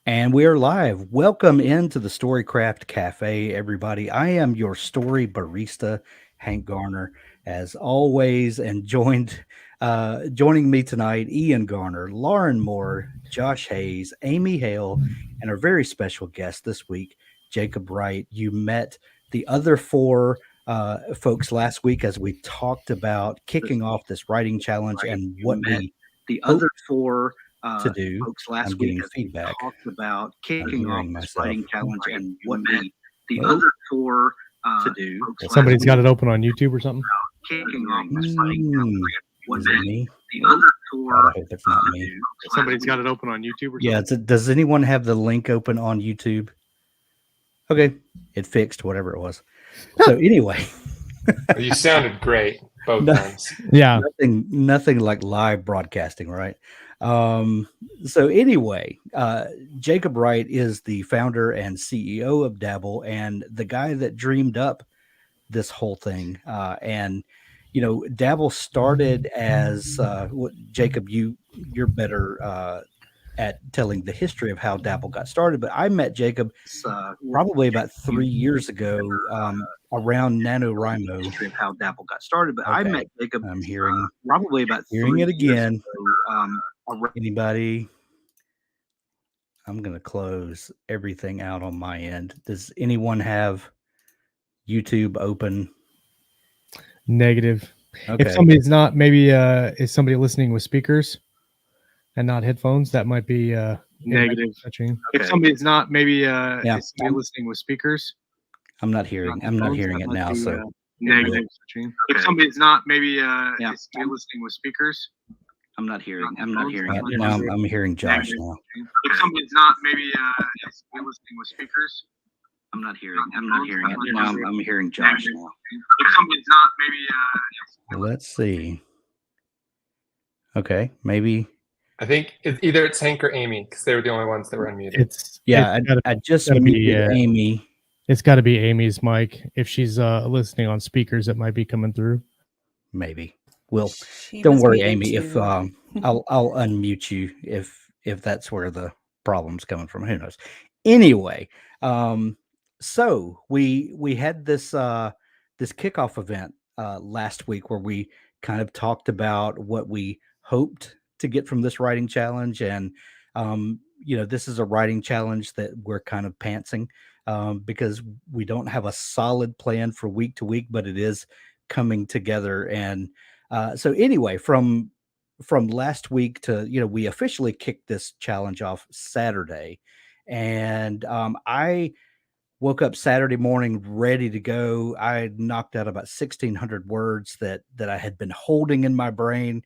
And we are live. Welcome into the Storycraft Cafe, everybody. I am your story barista, Hank Garner, as always, and joining me tonight, Ian Garner, Lauren Moore, Josh Hayes, Amy Hale, and our very special guest this week, Jacob Wright. You met the other four folks last week as we talked about kicking off this writing challenge Right. and You what met we the hope other four to do. folks last I'm week getting as we feedback. talked about I'm kicking off hearing this myself. writing challenge Right. and You what met we the Well, other four to do. folks last Somebody's week got it open on YouTube or something. kicking off this writing challenge. What Is it we me? the other God, four I hope it's not me. Somebody's got it open on YouTube or Yeah, something. does anyone have the link open on YouTube? Okay, it fixed whatever it was. So anyway, You sounded great both No- times. Yeah. nothing like live broadcasting, right? So anyway, Jacob Wright is the founder and CEO of Dabble and the guy that dreamed up this whole thing. And Dabble started as Jacob, you're better at telling the history of how Dabble got started, but I met Jacob probably about 3 years ago around NaNoWriMo. history of how Dabble got started, but I Okay. met Jacob I'm hearing probably about hearing 3 it years again. ago, Anybody? I'm gonna close everything out on my end. Does anyone have YouTube open? Negative. Okay. If somebody's not, maybe is somebody listening with speakers and not headphones? That might be Negative. touching. Okay. If somebody's not, maybe Yeah. is somebody listening with speakers? I'm not hearing it now. So Negative. Okay. If somebody's not, maybe Yeah. is somebody listening with speakers? I'm not hearing it. now I'm hearing Josh now. If somebody's not, maybe is somebody listening with speakers? I'm not hearing it. Now I'm hearing Josh now. If somebody's not, maybe Let's see. Okay, maybe. I think either it's Hank or Amy because they were the only ones that were unmuted. it's I just gotta be, muted Amy. It's got to be Amy's mic. If she's listening on speakers, it might be coming through. Maybe. Well, She don't was worry, muted Amy. If too. I'll unmute you if that's where the problem's coming from. Who knows? Anyway, so we had this this kickoff event last week where we kind of talked about what we hoped to get from this writing challenge, and this is a writing challenge that we're kind of pantsing because we don't have a solid plan for week to week, but it is coming together. And so anyway, from last week to we officially kicked this challenge off Saturday, and I woke up Saturday morning ready to go. I knocked out about 1,600 words that I had been holding in my brain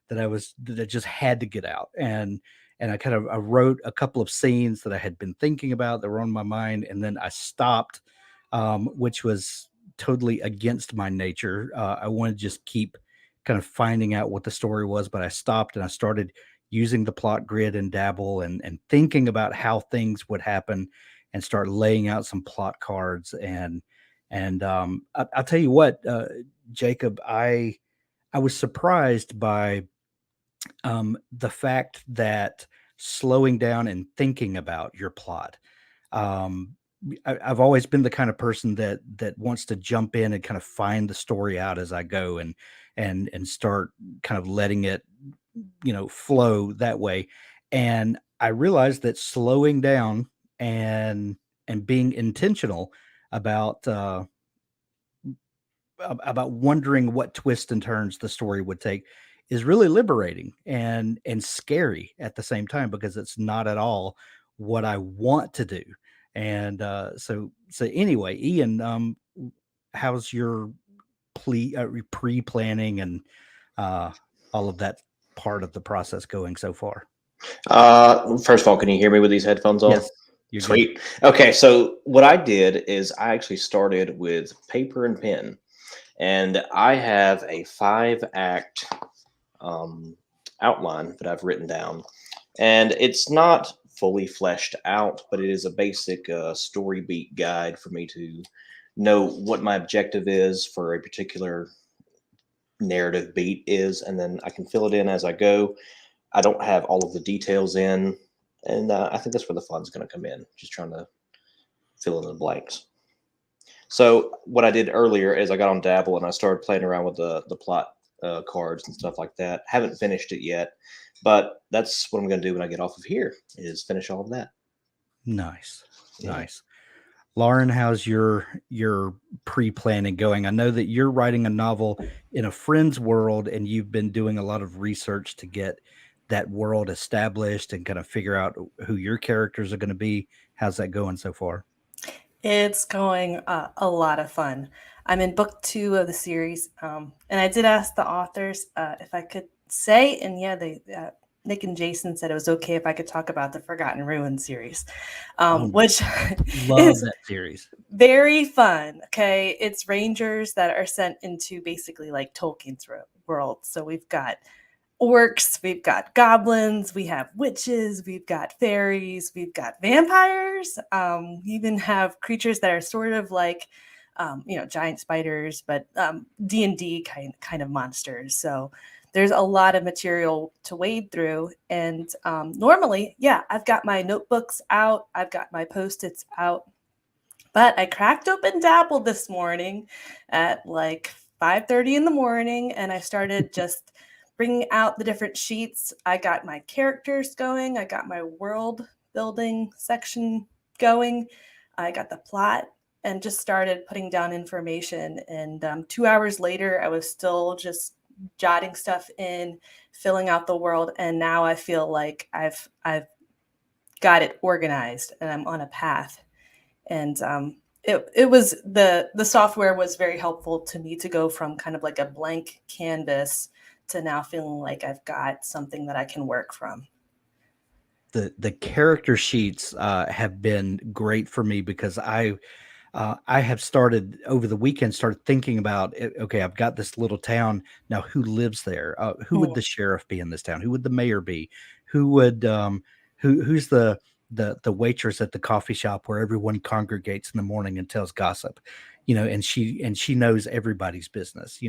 that I just had to get out. And I wrote a couple of scenes that I had been thinking about that were on my mind, and then I stopped, which was totally against my nature. I wanted to just keep kind of finding out what the story was, but I stopped and I started using the plot grid and Dabble and thinking about how things would happen and start laying out some plot cards. I'll tell you what, Jacob, I was surprised by the fact that slowing down and thinking about your plot. I've always been the kind of person that wants to jump in and kind of find the story out as I go and start kind of letting it flow that way. And I realized that slowing down and being intentional about wondering what twists and turns the story would take is really liberating and scary at the same time, because it's not at all what I want to do. And so anyway, Ian, how's your pre-planning and all of that part of the process going so far? First of all, can you hear me with these headphones on? Yes. You're Sweet. Okay, so what I did is I actually started with paper and pen, and I have a 5-act outline that I've written down, and it's not fully fleshed out, but it is a basic story beat guide for me to know what my objective is for a particular narrative beat is, and then I can fill it in as I go. I don't have all of the details in And I think that's where the fun's going to come in, just trying to fill in the blanks. So what I did earlier is I got on Dabble and I started playing around with the plot cards and stuff like that. Haven't finished it yet, but that's what I'm going to do when I get off of here, is finish all of that. Nice. Yeah. Nice. Lauren, how's your pre-planning going? I know that you're writing a novel in a friend's world, and you've been doing a lot of research to get that world established and kind of figure out who your characters are going to be. How's that going so far? It's going a lot of fun. I'm in book 2 of the series, and I did ask the authors if I could say, and yeah, they Nick and Jason said it was okay if I could talk about the Forgotten Ruins series, which Love is that series. very fun. Okay, it's rangers that are sent into basically like Tolkien's world. So we've got orcs, we've got goblins, we have witches, we've got fairies, we've got vampires. We even have creatures that are sort of like, giant spiders, but D&D kind of monsters. So there's a lot of material to wade through. And normally, yeah, I've got my notebooks out, I've got my Post-its out, but I cracked open Dabble this morning at like 5:30 in the morning, and I started just bringing out the different sheets. I got my characters going. I got my world building section going. I got the plot and just started putting down information. And 2 hours later, I was still just jotting stuff in, filling out the world. And now I feel like I've got it organized and I'm on a path. And it was the software was very helpful to me to go from kind of like a blank canvas to now feeling like I've got something that I can work from. The character sheets have been great for me because I have started over the weekend, started thinking about, okay, I've got this little town now. Who lives there? Who would the sheriff be in this town? Who would the mayor be? Who would who's the waitress at the coffee shop where everyone congregates in the morning and tells gossip, and she knows everybody's business,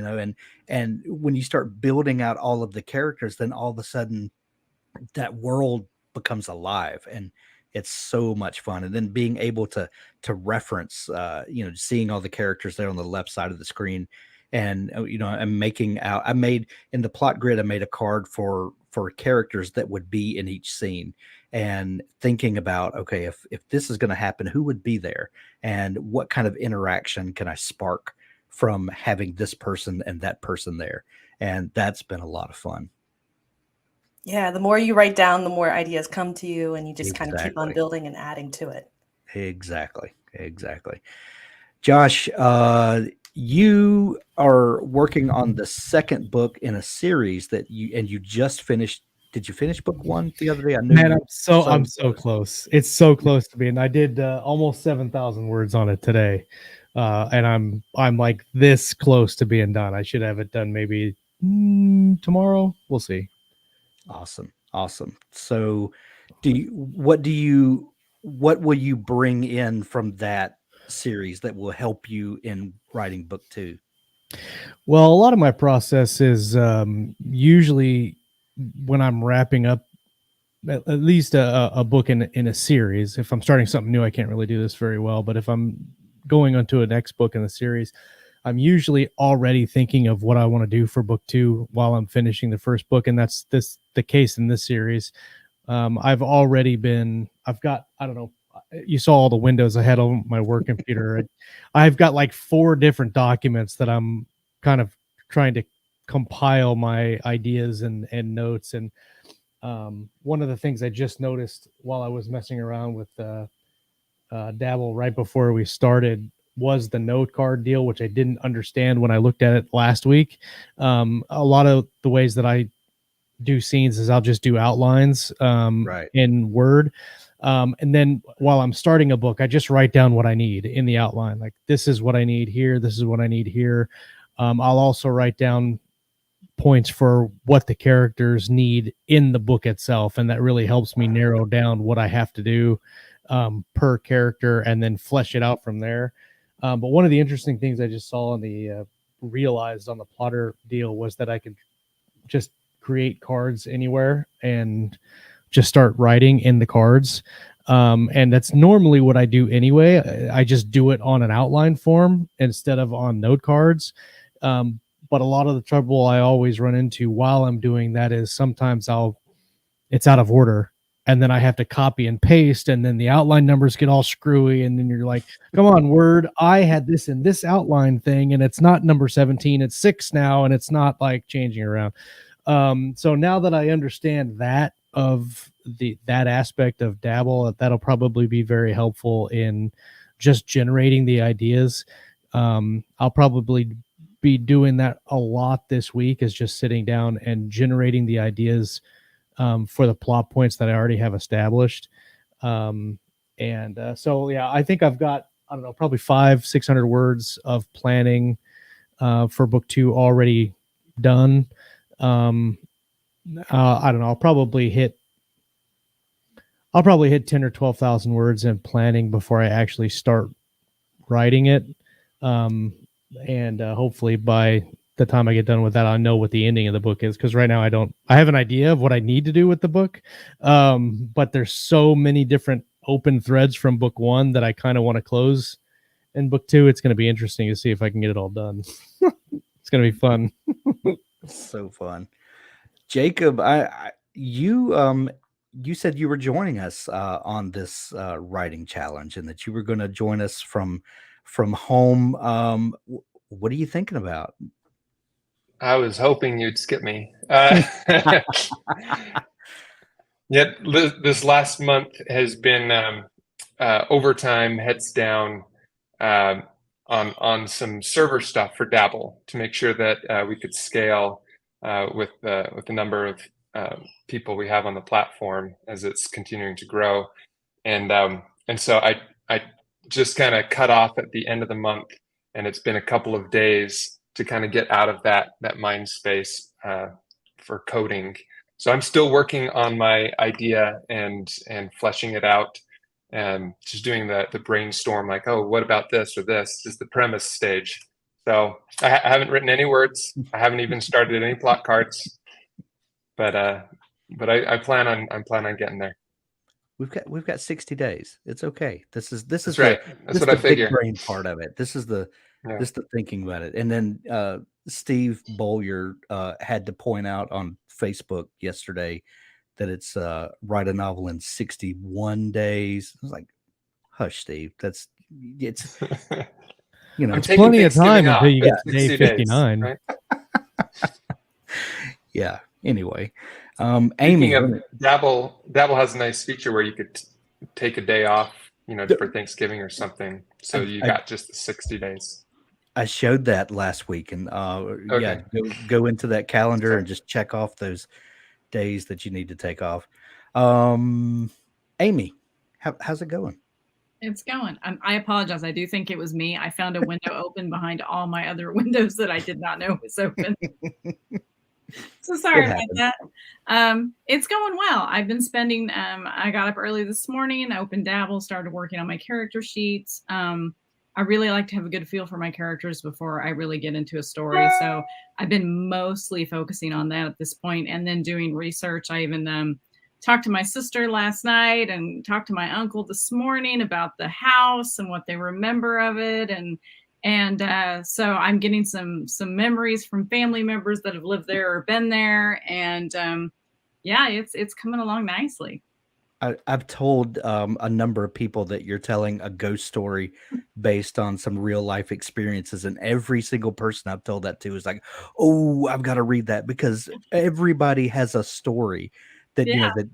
and when you start building out all of the characters, then all of a sudden that world becomes alive, and it's so much fun. And then being able to reference, seeing all the characters there on the left side of the screen, and I'm making out. I made in the plot grid. I made a card for characters that would be in each scene, and thinking about, okay, if this is going to happen, who would be there, and what kind of interaction can I spark from having this person and that person there, and that's been a lot of fun. Yeah, the more you write down, the more ideas come to you, and you just kind of keep on Exactly. building and adding to it. Exactly. Josh, you are working on the second book in a series that you just finished. Did you finish book 1 the other day? I knew. Man, I'm so close. It's so close to being. I did almost 7,000 words on it today, and I'm like this close to being done. I should have it done maybe tomorrow. We'll see. Awesome. So, what will you bring in from that series that will help you in writing book 2? Well, a lot of my process is usually when I'm wrapping up at least a book in a series. If I'm starting something new, I can't really do this very well. But if I'm going onto a next book in the series, I'm usually already thinking of what I want to do for book 2 while I'm finishing the first book, and that's the case in this series. I've got, I don't know, you saw all the windows I had on my work computer. I've got like 4 different documents that I'm kind of trying to compile my ideas and notes. And one of the things I just noticed while I was messing around with Dabble right before we started was the note card deal, which I didn't understand when I looked at it last week. A lot of the ways that I do scenes is I'll just do outlines in Word. And then while I'm starting a book, I just write down what I need in the outline. Like, this is what I need here. This is what I need here. I'll also write down points for what the characters need in the book itself. And that really helps me narrow down what I have to do per character and then flesh it out from there. But one of the interesting things I just saw on the realized on the plotter deal was that I could just create cards anywhere and just start writing in the cards. And that's normally what I do anyway. I just do it on an outline form instead of on note cards. But a lot of the trouble I always run into while I'm doing that is sometimes it's out of order, and then I have to copy and paste, and then the outline numbers get all screwy, and then you're like, come on, Word, I had this in this outline thing, and it's not number 17, it's 6 now, and it's not like changing around. So now that I understand that aspect of Dabble, that'll probably be very helpful in just generating the ideas. I'll probably be doing that a lot this week, is just sitting down and generating the ideas for the plot points that I already have established. So yeah, I think I've got, I don't know, probably 500-600 words of planning for book 2 already done. I don't know, I'll probably hit 10 or 12,000 words in planning before I actually start writing it. Hopefully by the time I get done with that, I know what the ending of the book is. Because right now I have an idea of what I need to do with the book. But there's so many different open threads from book 1 that I kind of want to close in book 2. It's going to be interesting to see if I can get it all done. It's going to be fun. So fun. Jacob, you said you were joining us on this writing challenge, and that you were going to join us from home. What are you thinking about? I was hoping you'd skip me. Yeah, this last month has been overtime, heads down on some server stuff for Dabble to make sure that we could scale with the number of people we have on the platform as it's continuing to grow. And so I just kind of cut off at the end of the month, and it's been a couple of days to kind of get out of that mind space for coding. So I'm still working on my idea and fleshing it out, and just doing the brainstorm, like, oh, what about this or this? Just the premise stage. So I haven't written any words. I haven't even started any plot cards, but I plan on getting there. We've got 60 days. It's okay. This is right. That's what I figure. Big brain part of it. This is the thinking about it. And then Steve Bowyer had to point out on Facebook yesterday that it's write a novel in 61 days. I was like, hush, Steve. It's it's plenty of time until you get to day 59. Days, right? Yeah. Anyway, Speaking Amy, of Dabble has a nice feature where you could take a day off, for Thanksgiving or something. So you got just the 60 days. I showed that last week, and okay. go into that calendar and just check off those days that you need to take off. Amy, how's it going? It's going. I apologize. I do think it was me. I found a window open behind all my other windows that I did not know was open. So sorry about that. It's going well. I've been spending, I got up early this morning, opened Dabble, started working on my character sheets. I really like to have a good feel for my characters before I really get into a story. So I've been mostly focusing on that at this point, and then doing research. I even talked to my sister last night and talked to my uncle this morning about the house and what they remember of it. And so I'm getting some memories from family members that have lived there or been there. And yeah, it's coming along nicely. I've told a number of people that you're telling a ghost story based on some real life experiences, and every single person I've told that to is like, "Oh, I've got to read that," because everybody has a story that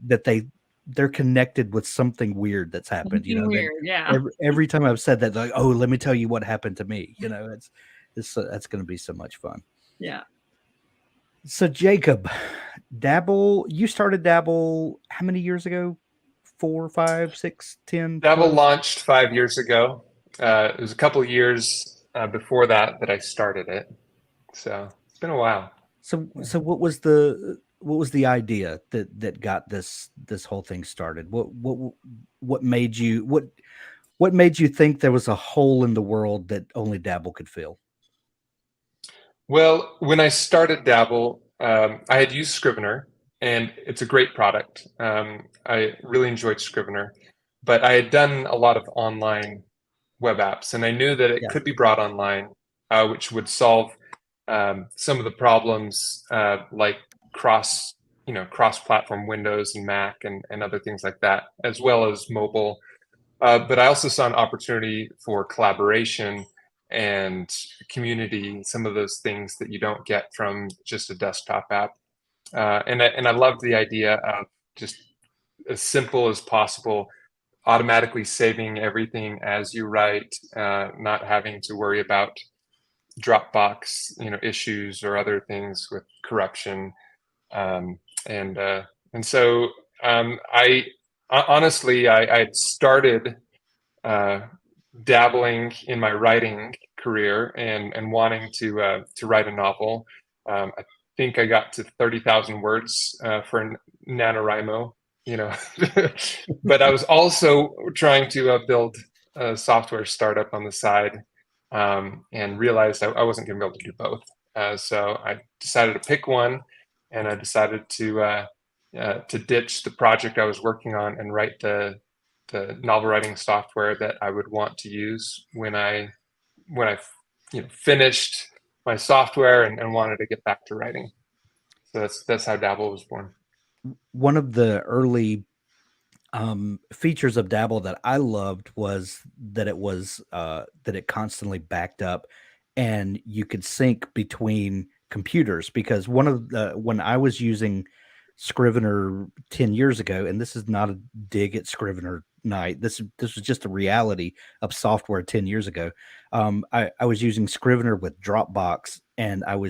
that they're connected with something weird that's happened. Something weird, yeah. Every time I've said that, they're like, "Oh, let me tell you what happened to me." That's going to be so much fun. Yeah. So Jacob, Dabble, you started Dabble how many years ago? 4, 5, 6, 10? Dabble launched 5 years ago. It was a couple of years before that I started it. So it's been a while. So what was the idea that got this whole thing started? What made you think there was a hole in the world that only Dabble could fill? Well, when I started Dabble, I had used Scrivener, and it's a great product. I really enjoyed Scrivener, but I had done a lot of online web apps, and I knew that it could be brought online, which would solve some of the problems like cross-platform Windows and Mac and other things like that, as well as mobile. But I also saw an opportunity for collaboration and community, some of those things that you don't get from just a desktop app. And I loved the idea of just as simple as possible, automatically saving everything as you write, not having to worry about Dropbox, issues or other things with corruption. And so I honestly, I started dabbling in my writing career and wanting to write a novel. I think I got to 30,000 words for NaNoWriMo, but I was also trying to build a software startup on the side, and realized I wasn't going to be able to do both. So I decided to pick one, and I decided to ditch the project I was working on and write the novel writing software that I would want to use when I finished my software and wanted to get back to writing. So that's how Dabble was born. One of the early features of Dabble that I loved was that it constantly backed up, and you could sync between computers, because when I was using Scrivener 10 years ago, and this is not a dig at Scrivener night, this was just a reality of software 10 years ago. I was using Scrivener with Dropbox, and I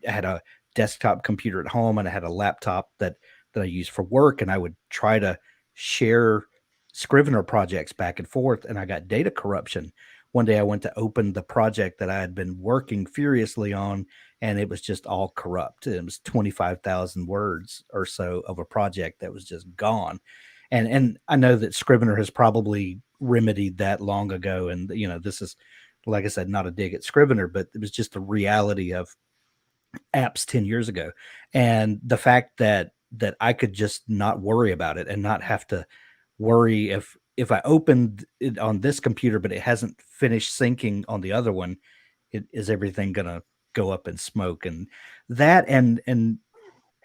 had a desktop computer at home, and I had a laptop that I used for work, and I would try to share Scrivener projects back and forth, and I got data corruption. One day I went to open the project that I had been working furiously on, and it was just all corrupt. It was 25,000 words or so of a project that was just gone. And I know that Scrivener has probably remedied that long ago. And, this is, like I said, not a dig at Scrivener, but it was just a reality of apps 10 years ago. And the fact that I could just not worry about it and not have to worry if I opened it on this computer, but it hasn't finished syncing on the other one, is everything going to go up in smoke? And that, and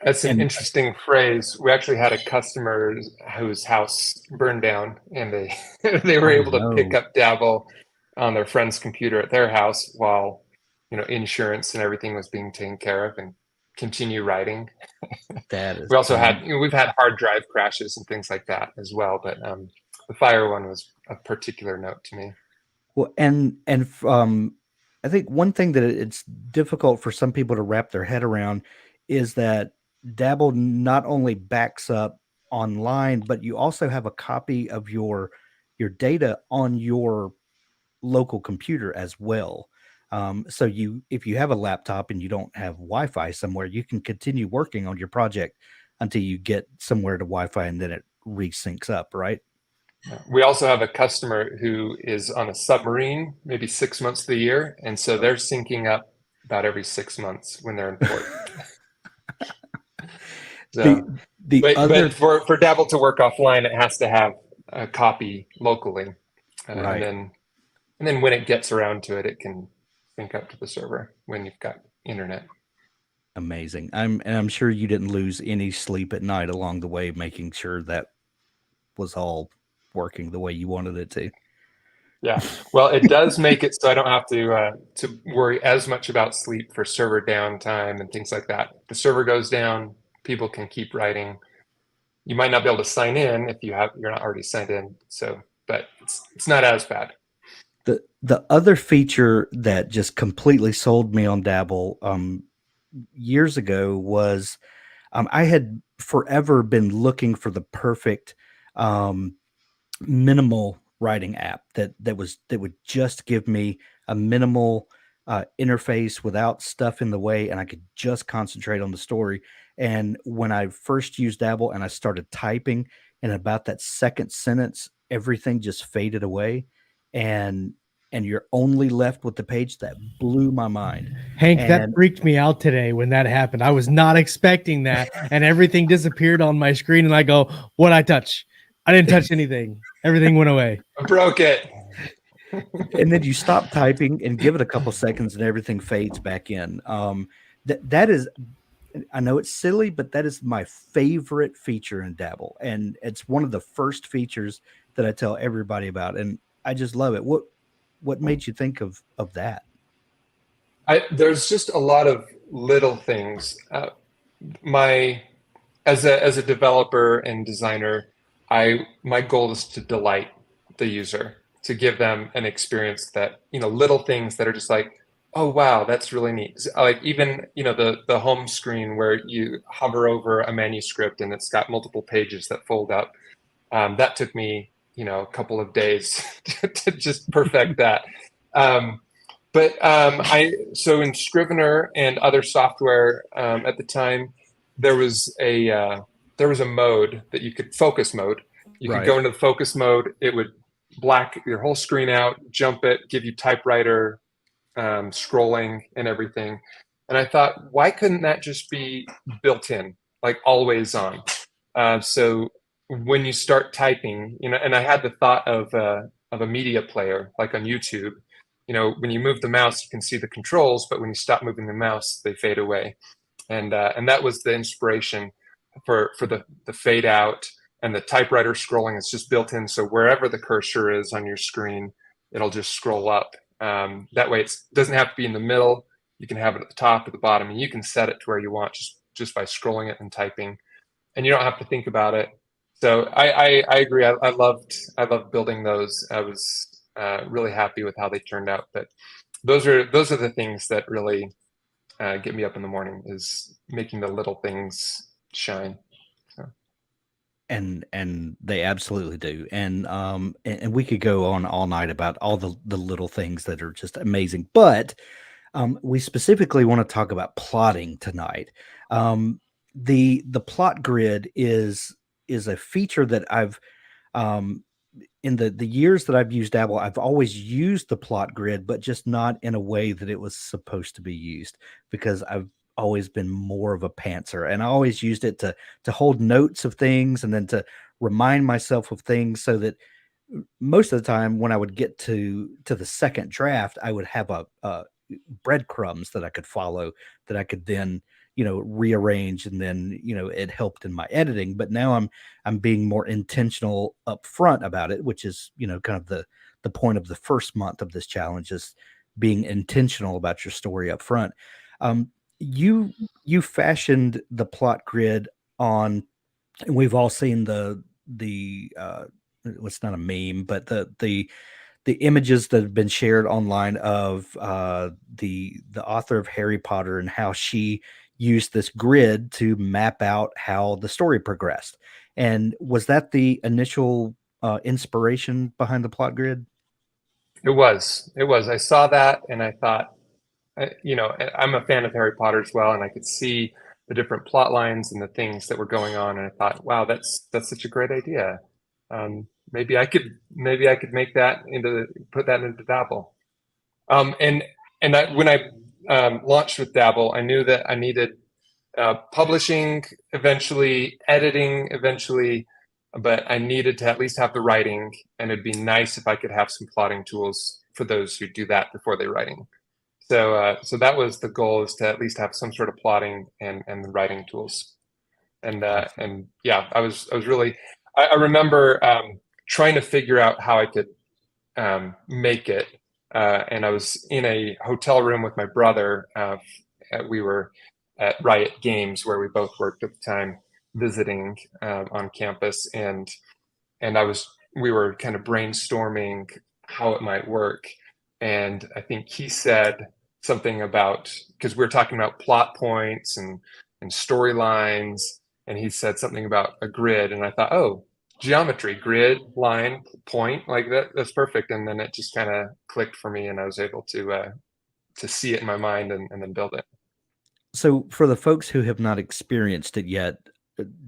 that's an interesting phrase. We actually had a customer whose house burned down, and they were able to pick up Dabble on their friend's computer at their house while insurance and everything was being taken care of, and continue writing. We also had we've had hard drive crashes and things like that as well, but the fire one was a particular note to me. Well, and I think one thing that it's difficult for some people to wrap their head around is that Dabble not only backs up online, but you also have a copy of your data on your local computer as well. So if you have a laptop and you don't have Wi-Fi somewhere, you can continue working on your project until you get somewhere to Wi-Fi, and then it resyncs up, right? We also have a customer who is on a submarine, maybe 6 months of the year, and so they're syncing up about every 6 months when they're in port. So, but for Dabble to work offline, it has to have a copy locally, right. And then when it gets around to it, it can sync up to the server when you've got internet. Amazing. I'm sure you didn't lose any sleep at night along the way, making sure that was all working the way you wanted it to. Yeah, well, it does make it so I don't have to worry as much about sleep for server downtime and things like that. If the server goes down, people can keep writing. You might not be able to sign in if you're not already signed in. So, but it's not as bad. The other feature that just completely sold me on Dabble years ago was I had forever been looking for the perfect minimal writing app that would just give me a minimal interface without stuff in the way, and I could just concentrate on the story. And when I first used Dabble and I started typing, and about that second sentence, everything just faded away. And and you're only left with the page. That blew my mind. Hank, that And- freaked me out today when that happened. I was not expecting that, and everything disappeared on my screen. And I go, "What I touch? I didn't touch anything. Everything went away." I broke it. And then you stop typing and give it a couple seconds, and everything fades back in. That is, I know it's silly, but that is my favorite feature in Dabble, and it's one of the first features that I tell everybody about, and I just love it. What made you think of that? There's just a lot of little things. As a developer and designer, my goal is to delight the user, to give them an experience that, little things that are just like, oh wow, that's really neat. Like even the home screen where you hover over a manuscript and it's got multiple pages that fold up. That took me a couple of days to just perfect that. So in Scrivener and other software at the time, there was a mode that you could focus mode. You could go into the focus mode. It would black your whole screen out, jump it, give you typewriter scrolling and everything. And I thought, why couldn't that just be built in, like always on? So when you start typing, and I had the thought of a media player, like on YouTube. When you move the mouse, you can see the controls, but when you stop moving the mouse, they fade away. And that was the inspiration for the fade out, and the typewriter scrolling is just built in. So wherever the cursor is on your screen, it'll just scroll up. That way it doesn't have to be in the middle. You can have it at the top or the bottom, and you can set it to where you want just by scrolling it and typing, and you don't have to think about it. So I agree. I loved building those. I was really happy with how they turned out. But those are the things that really get me up in the morning, is making the little things shine. So. And they absolutely do. And we could go on all night about all the little things that are just amazing. But we specifically want to talk about plotting tonight. The plot grid is a feature that I've in the years that I've used Dabble, I've always used the plot grid, but just not in a way that it was supposed to be used, because I've always been more of a pantser, and I always used it to hold notes of things and then to remind myself of things, so that most of the time when I would get to the second draft, I would have a breadcrumbs that I could follow, that I could then rearrange, and then it helped in my editing. But now I'm being more intentional up front about it, which is kind of the point of the first month of this challenge, is being intentional about your story up front. You fashioned the plot grid on, and we've all seen the it's not a meme, but the images that have been shared online of the author of Harry Potter, and how she used this grid to map out how the story progressed. And was that the initial inspiration behind the plot grid? It was. I saw that and I thought, I'm a fan of Harry Potter as well, and I could see the different plot lines and the things that were going on, and I thought, wow, that's such a great idea. Maybe I could make that put that into Dabble. When I launched with Dabble, I knew that I needed publishing eventually, editing eventually, but I needed to at least have the writing, and it'd be nice if I could have some plotting tools for those who do that before they're writing. So that was the goal, is to at least have some sort of plotting and writing tools. And yeah, I was really, I remember trying to figure out how I could make it. And I was in a hotel room with my brother. We were at Riot Games, where we both worked at the time, visiting on campus, and we were kind of brainstorming how it might work. And I think he said something about, because we were talking about plot points and storylines, and he said something about a grid, and I thought, oh, geometry, grid, line, point, like that's perfect. And then it just kind of clicked for me, and I was able to see it in my mind and then build it. So for the folks who have not experienced it yet,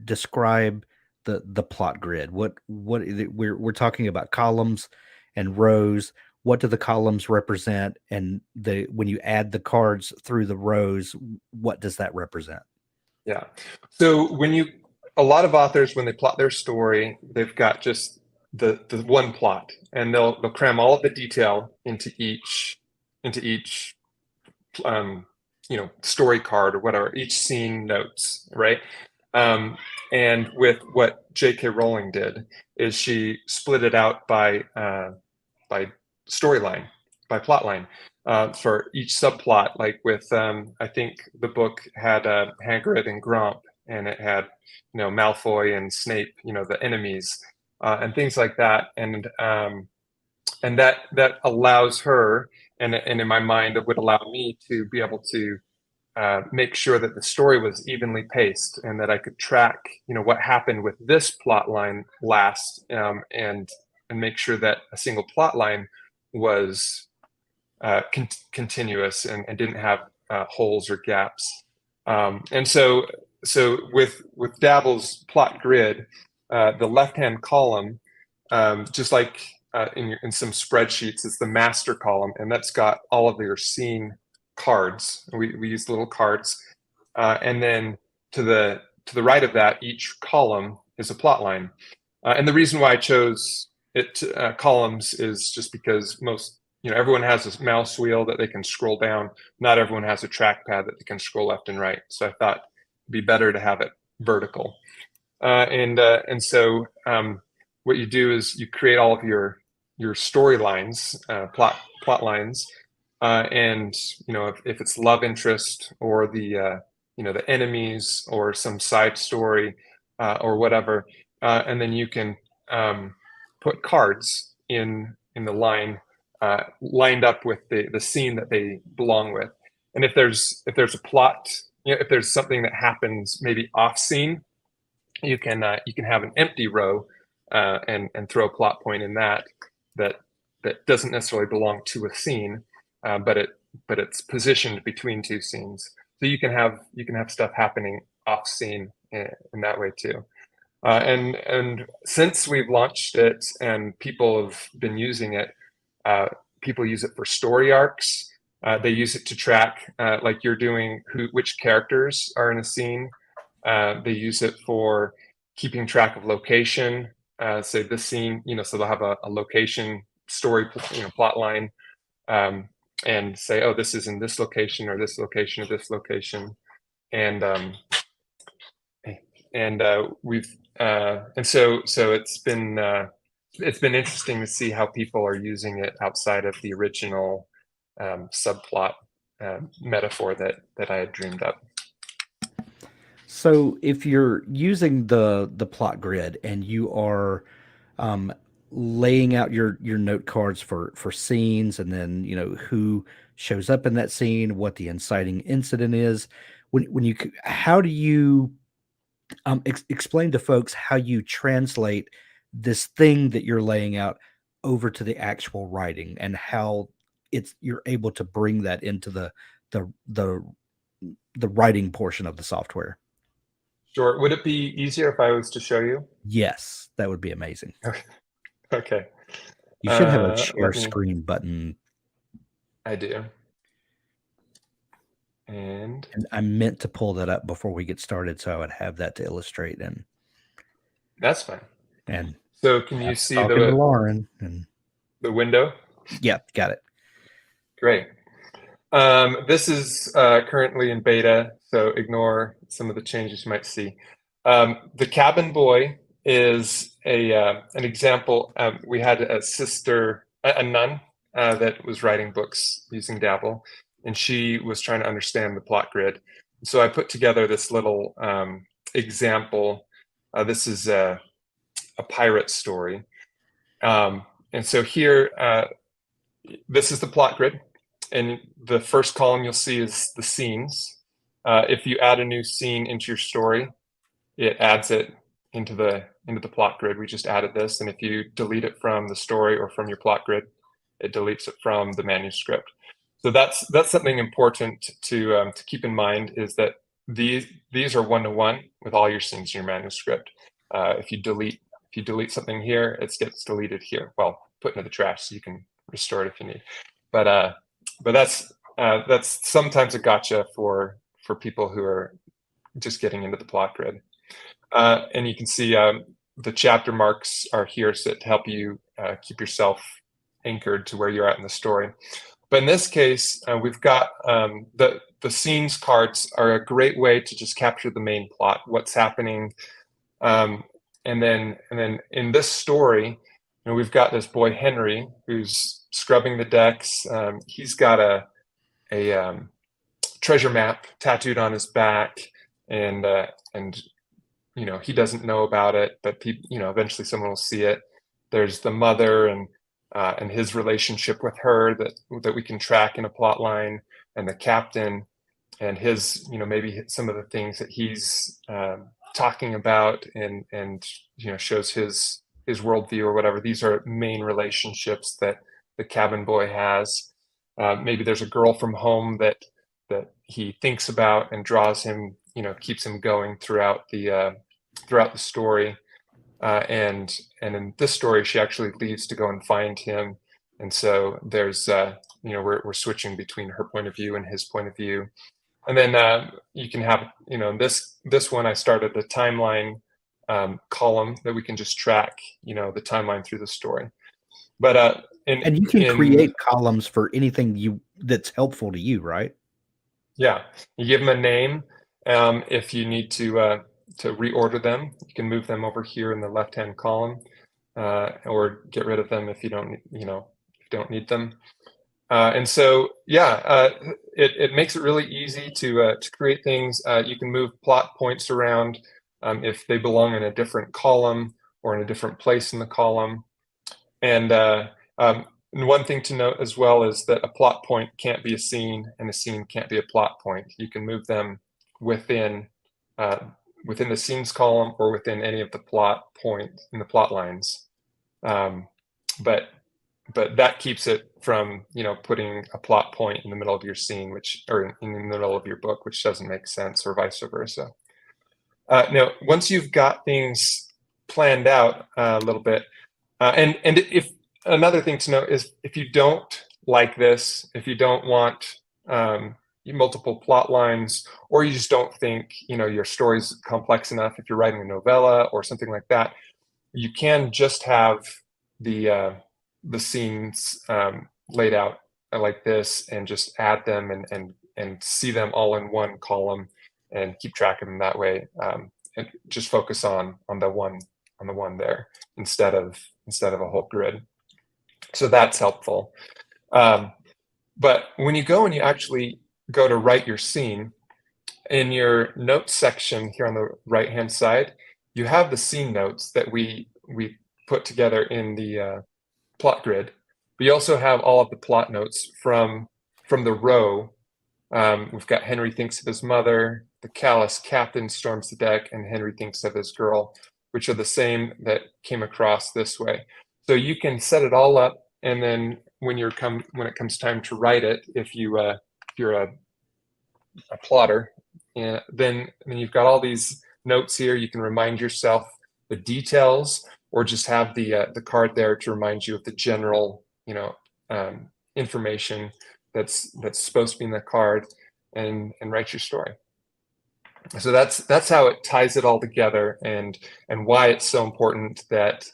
describe the plot grid. What we're talking about columns and rows. what do the columns represent, and when you add the cards through the rows, what does that represent? Yeah. So a lot of authors, when they plot their story, they've got just the one plot, and they'll cram all of the detail into each story card or whatever, each scene notes, right? And with what J.K. Rowling did is she split it out by storyline, by plot line, for each subplot. Like with, I think the book had Hagrid and Gromp, and it had, Malfoy and Snape, the enemies, and things like that. And that allows her, and in my mind, it would allow me to be able to make sure that the story was evenly paced, and that I could track, what happened with this plot line last, and make sure that a single plot line was continuous and didn't have holes or gaps. And so with Dabble's plot grid, the left-hand column, just like in some spreadsheets, is the master column, and that's got all of your scene cards. We use little cards, and then to the right of that, each column is a plot line. And the reason why I chose it columns is just because everyone has a mouse wheel that they can scroll down. Not everyone has a trackpad that they can scroll left and right. So I thought it'd be better to have it vertical. And so what you do is you create all of your storylines, plot lines, and if it's love interest or the enemies or some side story or whatever, and then you can put cards in the line, lined up with the scene that they belong with. And if there's a plot, if there's something that happens maybe off scene, you can have an empty row and throw a plot point in that doesn't necessarily belong to a scene, but it's positioned between two scenes. So you can have stuff happening off scene in that way too. And since we've launched it and people have been using it, people use it for story arcs. They use it to track, like you're doing, which characters are in a scene. They use it for keeping track of location. Say this scene, so they'll have a location story, plot line, and say, oh, this is in this location or this location or this location, and so it's been interesting to see how people are using it outside of the original subplot metaphor that I had dreamed up. So if you're using the plot grid and you are laying out your note cards for scenes, and then who shows up in that scene, what the inciting incident is, how do you explain to folks how you translate this thing that you're laying out over to the actual writing, and how you're able to bring that into the writing portion of the software? Sure. Would it be easier if I was to show you? Yes, that would be amazing. Okay. You should have a share screen button. I do. And I meant to pull that up before we get started, so I would have that to illustrate. And that's fine. And so, can you see Lauren and the window? Yeah, got it. Great. This is currently in beta, so ignore some of the changes you might see. The cabin boy is an example. We had a nun that was writing books using Dabble, and she was trying to understand the plot grid. So I put together this little example. This is a pirate story. And so here, this is the plot grid. And the first column you'll see is the scenes. If you add a new scene into your story, it adds it into the plot grid. We just added this, and if you delete it from the story or from your plot grid, it deletes it from the manuscript. So that's something important to keep in mind, is that these are one-to-one with all your scenes in your manuscript. If you delete something here, it gets deleted here. Well, put into the trash so you can restore it if you need. But that's sometimes a gotcha for people who are just getting into the plot grid. And you can see the chapter marks are here to help you keep yourself anchored to where you're at in the story. But in this case, we've got the scenes cards are a great way to just capture the main plot, what's happening. And then in this story, we've got this boy Henry who's scrubbing the decks. He's got a treasure map tattooed on his back, and he doesn't know about it, but eventually someone will see it. There's the mother and his relationship with her that we can track in a plot line, and the captain and his maybe some of the things that he's talking about and shows his worldview or whatever. These are main relationships that the cabin boy has. Maybe there's a girl from home that he thinks about and draws him, keeps him going throughout the story. And in this story, she actually leaves to go and find him. And so there's, we're switching between her point of view and his point of view. And then you can have, this one, I started a timeline column that we can just track, the timeline through the story. But and you can create columns for anything that's helpful to you, right? Yeah, you give them a name. If you need to reorder them, you can move them over here in the left-hand column, or get rid of them if you don't need them. And so, it makes it really easy to create things. You can move plot points around if they belong in a different column or in a different place in the column. And one thing to note as well is that a plot point can't be a scene, and a scene can't be a plot point. You can move them within the scenes column or within any of the plot points in the plot lines. But that keeps it from putting a plot point in the middle of your scene, or in the middle of your book, which doesn't make sense, or vice versa. Now, once you've got things planned out a little bit, and if another thing to note is, if you don't like this, if you don't want multiple plot lines, or you just don't think your story's complex enough, if you're writing a novella or something like that, you can just have the scenes laid out like this, and just add them and see them all in one column and keep track of them that way, and just focus on the one there instead of a whole grid. So that's helpful. But when you go and you actually go to write your scene, in your notes section here on the right hand side, you have the scene notes that we put together in the plot grid. But you also have all of the plot notes from the row. We've got Henry thinks of his mother, the callous captain storms the deck, and Henry thinks of his girl, which are the same that came across this way. So you can set it all up, and then when it comes time to write it, if you're a plotter, then you've got all these notes here. You can remind yourself the details, or just have the card there to remind you of the general information that's supposed to be in the card, and write your story. So that's how it ties it all together, and why it's so important that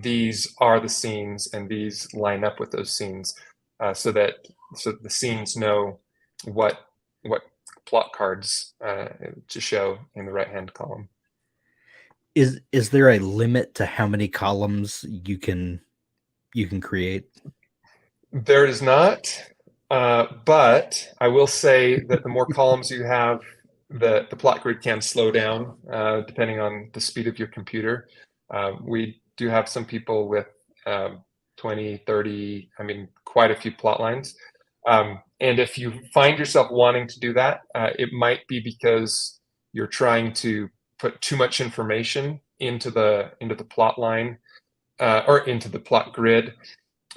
these are the scenes and these line up with those scenes, so the scenes know what plot cards to show in the right hand column. Is there a limit to how many columns you can create? There is not, but I will say that the more columns you have, the plot grid can slow down depending on the speed of your computer. We do have some people with 20, 30, quite a few plot lines. And if you find yourself wanting to do that, it might be because you're trying to put too much information into the plot line, or into the plot grid.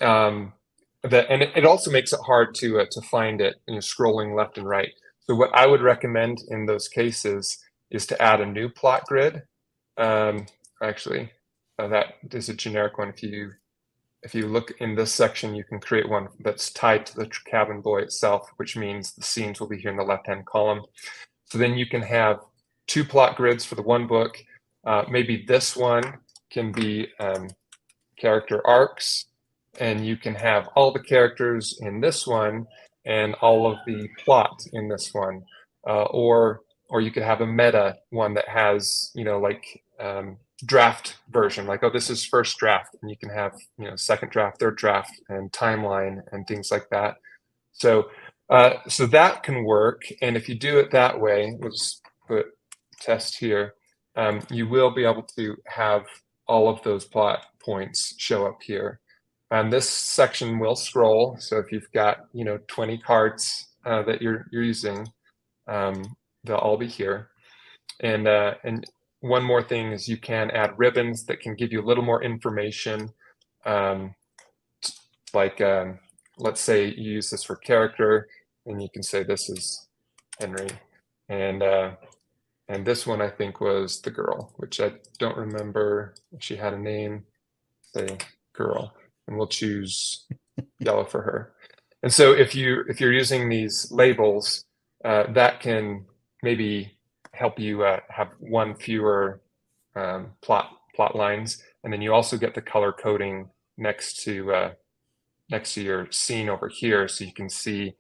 And it also makes it hard to find it, scrolling left and right. So what I would recommend in those cases is to add a new plot grid. Actually, that is a generic one. if you look in this section, you can create one that's tied to the cabin boy itself, which means the scenes will be here in the left-hand column. So then you can have 2 plot grids for the one book. Maybe this one can be character arcs, and you can have all the characters in this one and all of the plot in this one. Or you could have a meta one that has, like draft version, like, oh, this is first draft, and you can have, second draft, third draft, and timeline and things like that. So so that can work. And if you do it that way, let's put test here, you will be able to have all of those plot points show up here. And this section will scroll. So if you've got 20 cards that you're using, they'll all be here. And one more thing is you can add ribbons that can give you a little more information. Like let's say you use this for character, and you can say this is Henry, and this one I think was the girl, which I don't remember if she had a name. Say girl, and we'll choose yellow for her. And so if you're using these labels, that can maybe help you have one fewer plot lines, and then you also get the color coding next to your scene over here, so you can see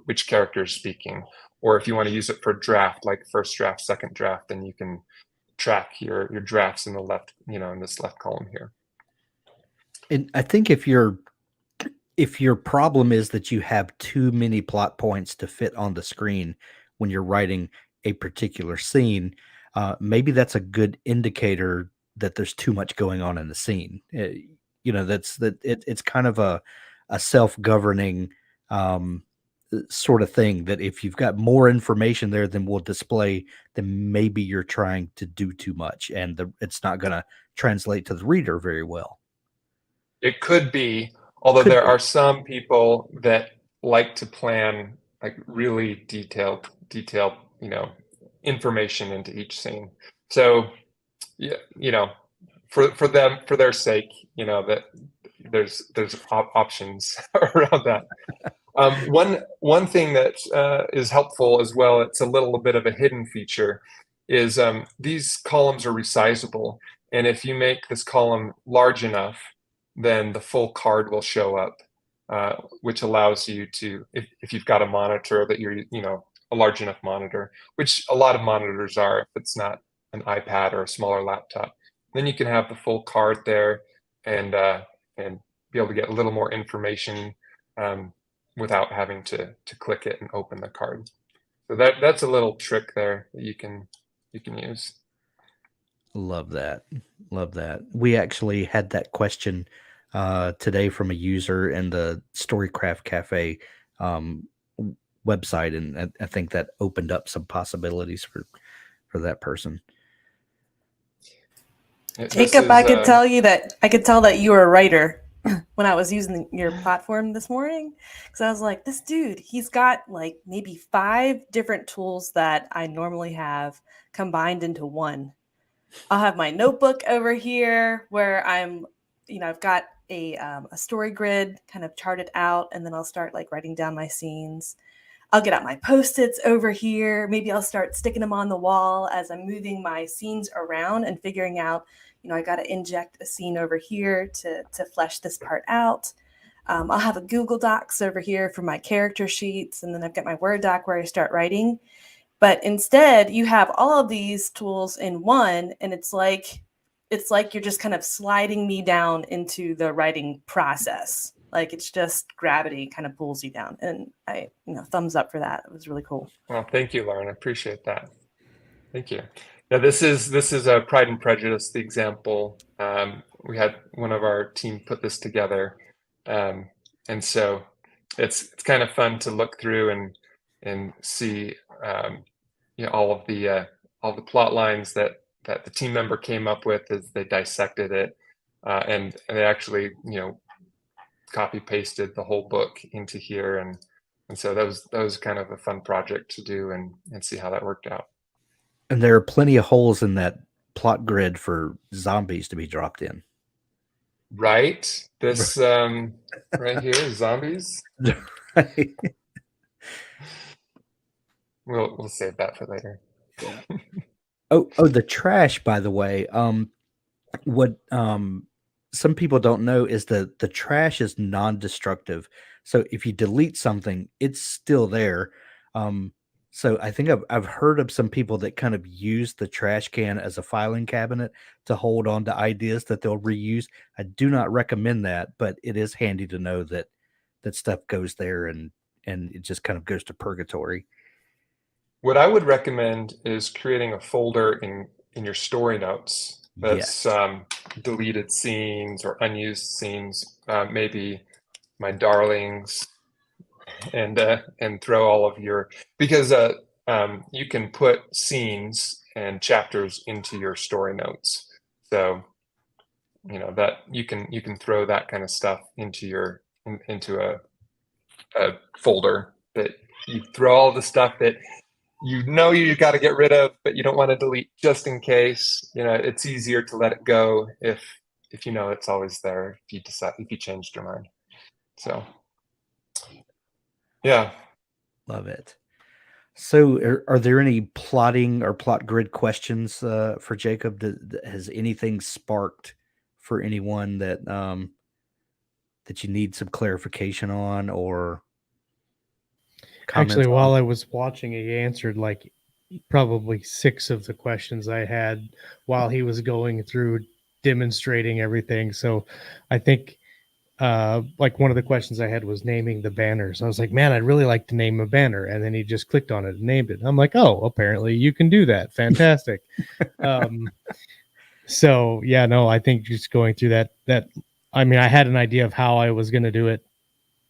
which character is speaking. Or if you want to use it for draft, like first draft, second draft, then you can track your drafts in the left, in this left column here. And I think if your problem is that you have too many plot points to fit on the screen when you're writing a particular scene, maybe that's a good indicator that there's too much going on in the scene. It's kind of a self-governing sort of thing, that if you've got more information there than will display, then maybe you're trying to do too much, and it's not going to translate to the reader very well. It could be, although there are some people that like to plan like really detailed, information into each scene. So, for them, for their sake, that there's options around that. One thing that is helpful as well, it's a little bit of a hidden feature, is these columns are resizable, and if you make this column large enough, then the full card will show up, which allows you to, if you've got a monitor that you're, a large enough monitor, which a lot of monitors are, if it's not an iPad or a smaller laptop, then you can have the full card there and be able to get a little more information without having to click it and open the card. So that's a little trick there that you can use. Love that. We actually had that question today from a user in the Storycraft Cafe website, and I think that opened up some possibilities for that person. Jacob, I could tell that you were a writer when I was using your platform this morning, because I was like, this dude, he's got like maybe 5 different tools that I normally have combined into one. I'll have my notebook over here where I'm, I've got a story grid kind of charted out, and then I'll start like writing down my scenes. I'll get out my Post-its over here. Maybe I'll start sticking them on the wall as I'm moving my scenes around and figuring out, I got to inject a scene over here to flesh this part out. I'll have a Google Docs over here for my character sheets, and then I've got my Word doc where I start writing. But instead, you have all of these tools in one, and it's like you're just kind of sliding me down into the writing process. Like it's just gravity kind of pulls you down. And I, thumbs up for that. It was really cool. Well, thank you, Lauren. I appreciate that. Thank you. Now, this is a Pride and Prejudice, the example. We had one of our team put this together, and so it's kind of fun to look through and see all of the plot lines that the team member came up with as they dissected it, and they actually copy pasted the whole book into here, and so that was kind of a fun project to do and see how that worked out. And there are plenty of holes in that plot grid for zombies to be dropped in. Right. This right here, zombies. Right? We'll save that for later. Yeah. Oh, the trash, by the way. What some people don't know is the trash is non-destructive. So if you delete something, it's still there. So I think I've heard of some people that kind of use the trash can as a filing cabinet to hold on to ideas that they'll reuse. I do not recommend that, but it is handy to know that stuff goes there and it just kind of goes to purgatory. What I would recommend is creating a folder in your story notes that's deleted scenes or unused scenes, maybe my darlings, and throw all of your, because you can put scenes and chapters into your story notes. So that you can throw that kind of stuff into into a folder that you throw all the stuff that you got to get rid of, but you don't want to delete just in case. It's easier to let it go if it's always there, if you changed your mind. So yeah. Love it. So are there any plotting or plot grid questions for Jacob? Has anything sparked for anyone that that you need some clarification on or comments Actually, on? while I was watching, he answered like probably 6 of the questions I had while he was going through demonstrating everything. So I think like one of the questions I had was naming the banners. I was like, man, I'd really like to name a banner. And then he just clicked on it and named it. I'm like, oh, apparently you can do that. Fantastic. So yeah, no, I think just going through that, I mean, I had an idea of how I was going to do it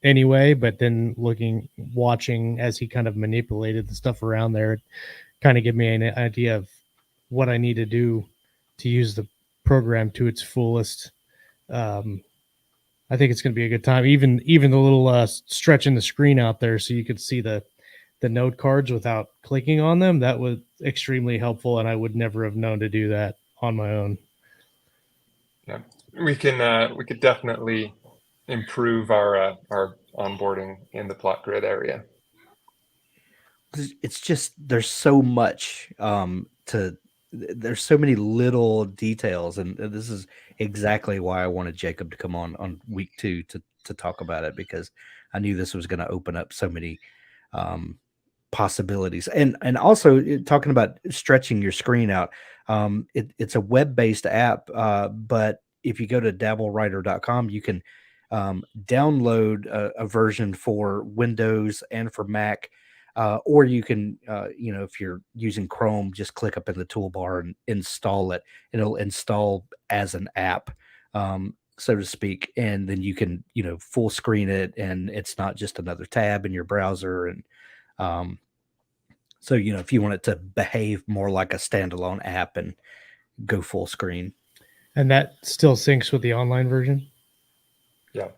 anyway, but then watching as he kind of manipulated the stuff around there, it kind of gave me an idea of what I need to do to use the program to its fullest. I think it's going to be a good time. Even the little stretching the screen out there so you could see the note cards without clicking on them. That was extremely helpful, and I would never have known to do that on my own. Yeah, we could definitely improve our onboarding in the plot grid area. It's just there's so much there's so many little details, and this is exactly why I wanted Jacob to come on week 2 to talk about it, because I knew this was going to open up so many possibilities. And also talking about stretching your screen out, it's a web-based app, but if you go to dabblewriter.com, you can download a version for Windows and for Mac. Or you can, if you're using Chrome, just click up in the toolbar and install it. It'll install as an app, so to speak. And then you can, full screen it, and it's not just another tab in your browser. And so, if you want it to behave more like a standalone app and go full screen. And that still syncs with the online version? Yeah.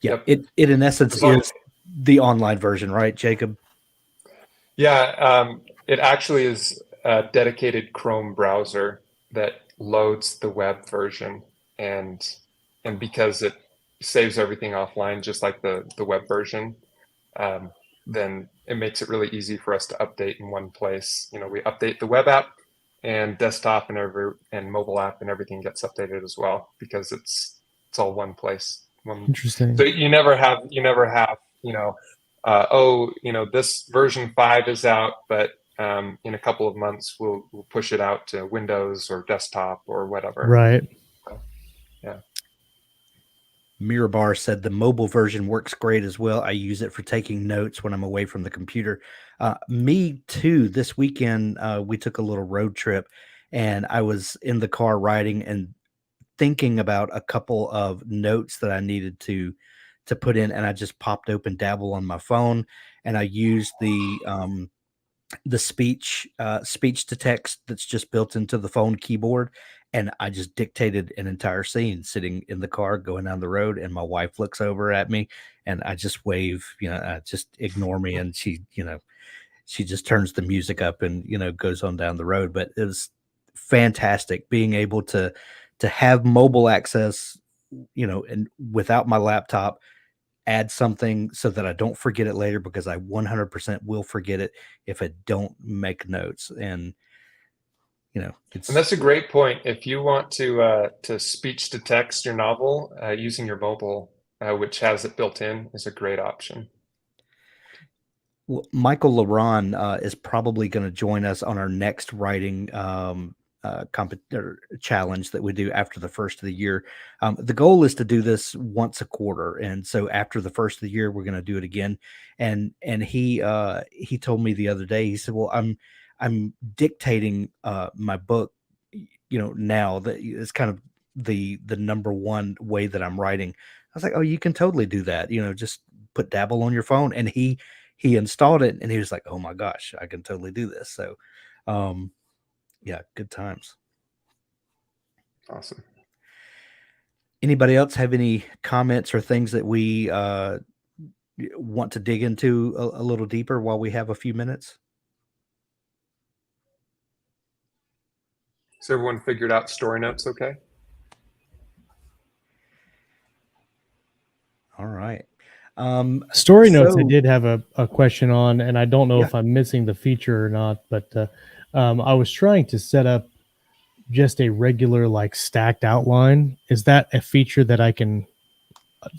Yeah. Yep. It in essence is the online version, right, Jacob? Yeah, it actually is a dedicated Chrome browser that loads the web version, and because it saves everything offline, just like the web version, then it makes it really easy for us to update in one place. We update the web app, and desktop and mobile app, and everything gets updated as well, because it's all one place. Interesting. So you never have this version 5 is out, but in a couple of months we'll push it out to Windows or desktop or whatever. Right. So, yeah. Mirabar said the mobile version works great as well. I use it for taking notes when I'm away from the computer. Me too. This weekend, we took a little road trip, and I was in the car riding and thinking about a couple of notes that I needed to put in, and I just popped open Dabble on my phone, and I used the speech to text that's just built into the phone keyboard, and I just dictated an entire scene sitting in the car going down the road, and my wife looks over at me, and I just wave, just ignore me, and she just turns the music up and goes on down the road. But it was fantastic being able to have mobile access and without my laptop, add something so that I don't forget it later, because I 100% will forget it if I don't make notes. And it's, And that's a great point. If you want to speech to text your novel, using your mobile, which has it built in, is a great option. well, Michael LaRon is probably going to join us on our next writing challenge that we do after the first of the year. The goal is to do this once a quarter, and so after the first of the year, we're going to do it again. And he told me the other day, he said, "Well, I'm dictating my book, now that it's kind of the number one way that I'm writing." I was like, "Oh, you can totally do that. Just put Dabble on your phone." And he installed it, and he was like, "Oh my gosh, I can totally do this." So, yeah, good times. Awesome. Anybody else have any comments or things that we want to dig into a little deeper while we have a few minutes? So everyone figured out story notes okay? All right. Story notes, I so- did have a question on, and I don't know Yeah. if I'm missing the feature or not, but I was trying to set up just a regular like stacked outline. Is that a feature that I can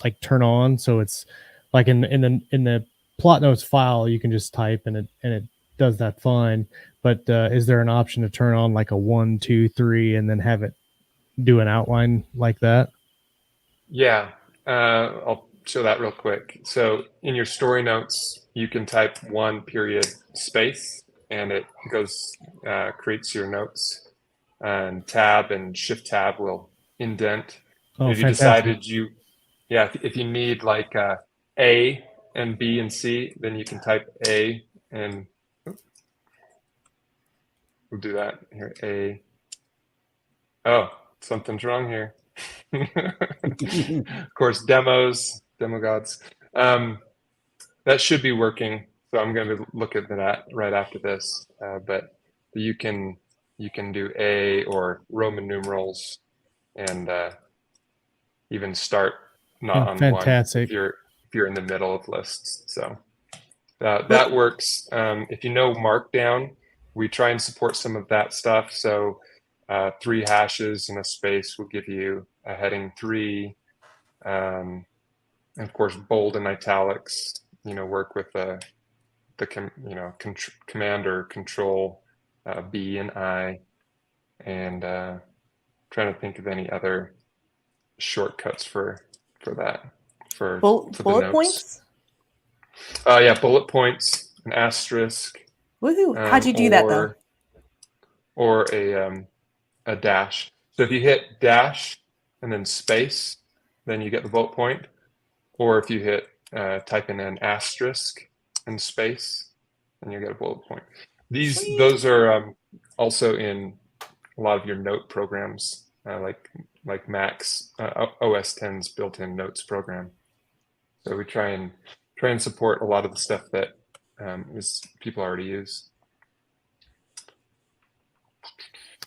like turn on? So it's like in the plot notes file, you can just type and it does that fine. But is there an option to turn on like a 1, 2, 3 and then have it do an outline like that? Yeah, I'll show that real quick. So in your story notes, you can type 1 period space, and it goes creates your notes. And tab and shift tab will indent. Oh, If you fantastic. decided if you need like A and B and C, then you can type A and we'll do that here. A. Oh, something's wrong here. Of course, demo gods. That should be working. So I'm going to look at that right after this. But you can do A or Roman numerals, and even start not on Fantastic. one if you're in the middle of lists. So that works. If you know Markdown, we try and support some of that stuff. So 3 hashes and a space will give you a heading 3. And of course, bold and italics, work with the command or control B and I, and trying to think of any other shortcuts for that for the Bullet notes. points? Yeah, bullet points, an asterisk. Woohoo! How'd you do that though? Or a dash. So if you hit dash and then space, then you get the bullet point. Or if you hit type in an asterisk and space, then you get a bullet point. Those are also in a lot of your note programs, like Mac's OS 10's built-in notes program. So we try and support a lot of the stuff that people already use.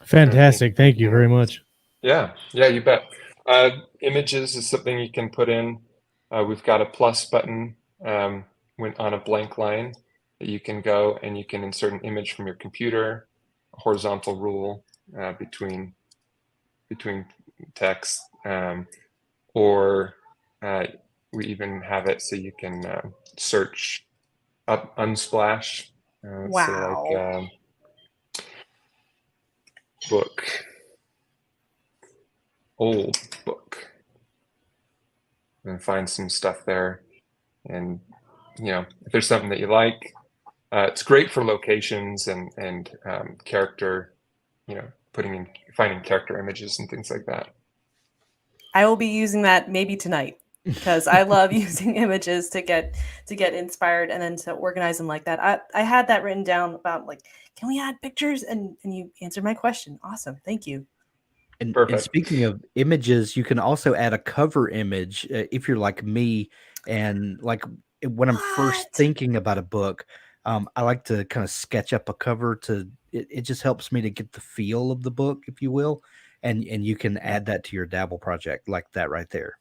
Fantastic. Thank you very much. Yeah, you bet. Images is something you can put in. We've got a plus button when on a blank line that you can go and you can insert an image from your computer, a horizontal rule between text, or we even have it so you can search up Unsplash. Wow. So like book, old book, and find some stuff there. And if there's something that you like, it's great for locations and character, finding character images and things like that. I will be using that maybe tonight, because I love using images to get inspired and then to organize them like that. I had that written down about like, can we add pictures? And you answered my question. Awesome. Thank you. And Perfect. speaking of images, you can also add a cover image if you're like me. And like when I'm first What? thinking about a book, I like to kind of sketch up a cover it just helps me to get the feel of the book, if you will. and you can add that to your Dabble project like that right there.